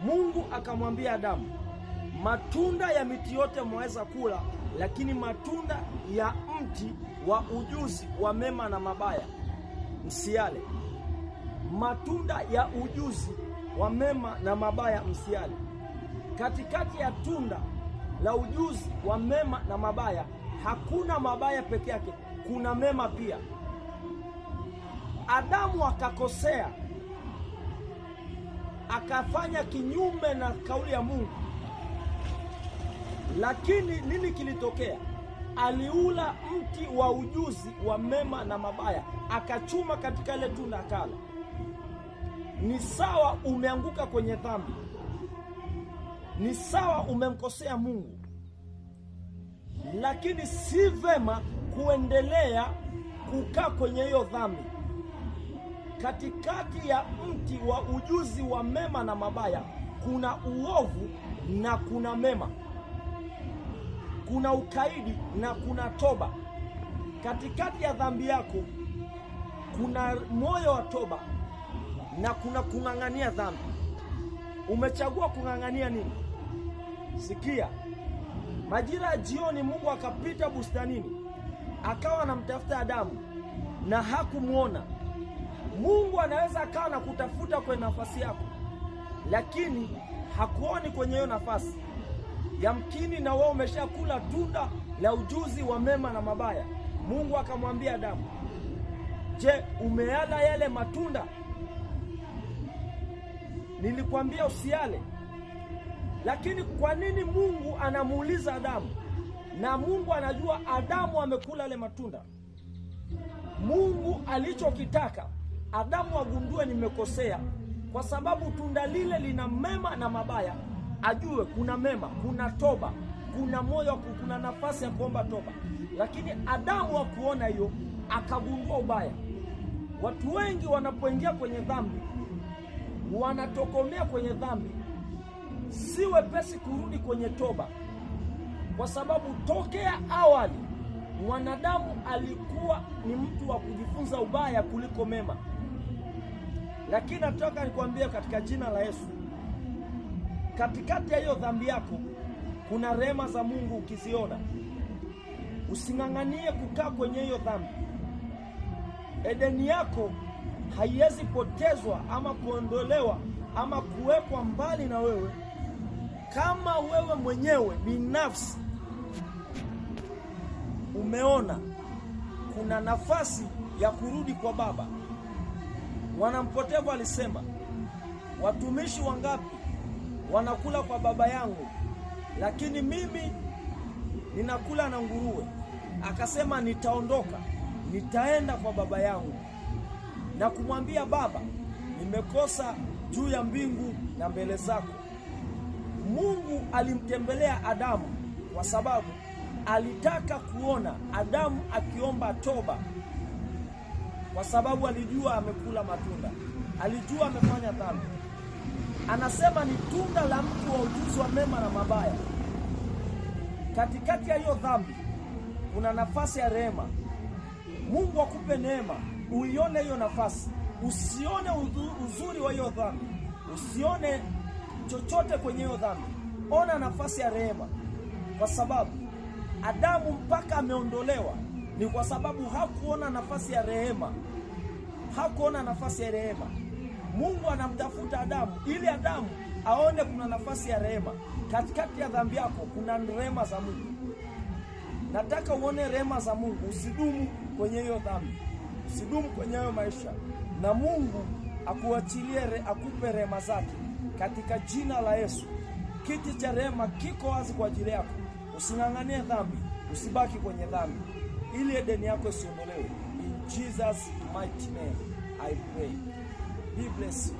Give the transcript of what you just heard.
Mungu akamwambia Adamu, matunda ya miti yote mwaweza kula, lakini matunda ya mti wa ujuzi wa mema na mabaya msiale. Matunda ya ujuzi wa mema na mabaya msiale. Katikati ya tunda la ujuzi wa mema na mabaya hakuna mabaya peke yake, kuna mema pia. Adamu akakosea, akafanya kinyume na kauli ya Mungu. Lakini nini kilitokea? Aliula mti wa ujuzi wa mema na mabaya, akachuma katika ile tunda akala. Ni sawa umeanguka kwenye dhambi, ni sawa umemkosea Mungu, lakini si vema kuendelea kukaa kwenye hiyo dhambi. Katikati ya mti wa ujuzi wa mema na mabaya kuna uovu na kuna mema, kuna ukaidi na kuna toba. Katikati ya dhambi yako kuna moyo wa toba na kuna kung'ang'ania dhambi. Umechagua kung'ang'ania nini? Sikia, majira ya jioni Mungu akapita bustanini, akawa anamtafuta Adamu na hakumuona. Mungu anaweza akawa na kutafuta kwenye nafasi yako, lakini hakuoni kwenye hiyo nafasi. Yamkini na wewe umeshakula tunda la ujuzi wa mema na mabaya. Mungu akamwambia Adamu, je, umeala yale matunda? Nilikwambia usiale. Lakini kwa nini Mungu anamuuliza Adamu? Na Mungu anajua Adamu amekula yale matunda. Mungu alichokitaka Adamu agundue nimekosea, kwa sababu tunda lile lina mema na mabaya. Ajue kuna mema, kuna toba, kuna moyo, kuna nafasi ya kuomba toba. Lakini Adamu hakuona hiyo, akagundua ubaya. Watu wengi wanapoingia kwenye dhambi, wanatokomea kwenye dhambi, si wepesi kurudi kwenye toba, kwa sababu tokea awali mwanadamu alikuwa ni mtu wa kujifunza ubaya kuliko mema. Lakini nataka nikwambie katika jina la Yesu, katikati ya hiyo dhambi yako kuna rehema za Mungu. Ukiziona, using'ang'anie kukaa kwenye hiyo dhambi. Edeni yako haiwezi potezwa ama kuondolewa ama kuwekwa mbali na wewe kama wewe mwenyewe binafsi umeona kuna nafasi ya kurudi kwa Baba. Mwanampotevu alisema, watumishi wangapi wanakula kwa baba yangu, lakini mimi ninakula na nguruwe. Akasema, nitaondoka, nitaenda kwa baba yangu na kumwambia, Baba, nimekosa juu ya mbingu na mbele zako. Mungu alimtembelea Adamu kwa sababu alitaka kuona Adamu akiomba toba, kwa sababu alijua amekula matunda, alijua amefanya dhambi. Anasema ni tunda la mti wa ujuzi wa mema na mabaya. Katikati ya hiyo dhambi kuna nafasi ya rehema. Mungu akupe neema, uione hiyo nafasi. Usione uzuri wa hiyo dhambi, usione chochote kwenye hiyo dhambi. Ona nafasi ya rehema, kwa sababu Adamu mpaka ameondolewa ni kwa sababu hakuona nafasi ya rehema. Hakuona nafasi ya rehema. Mungu anamtafuta Adamu ili Adamu aone kuna nafasi ya rehema. Katikati ya dhambi yako kuna rehema za Mungu. Nataka uone rehema za Mungu. Usidumu kwenye hiyo dhambi, usidumu kwenye hiyo maisha, na Mungu akuachilie, akupe rehema zake katika jina la Yesu. Kiti cha rehema kiko wazi kwa ajili yako. Using'ang'anie dhambi, usibaki kwenye dhambi, ili Edeni yako isiondolewe. In Jesus' mighty name I pray. Be blessed.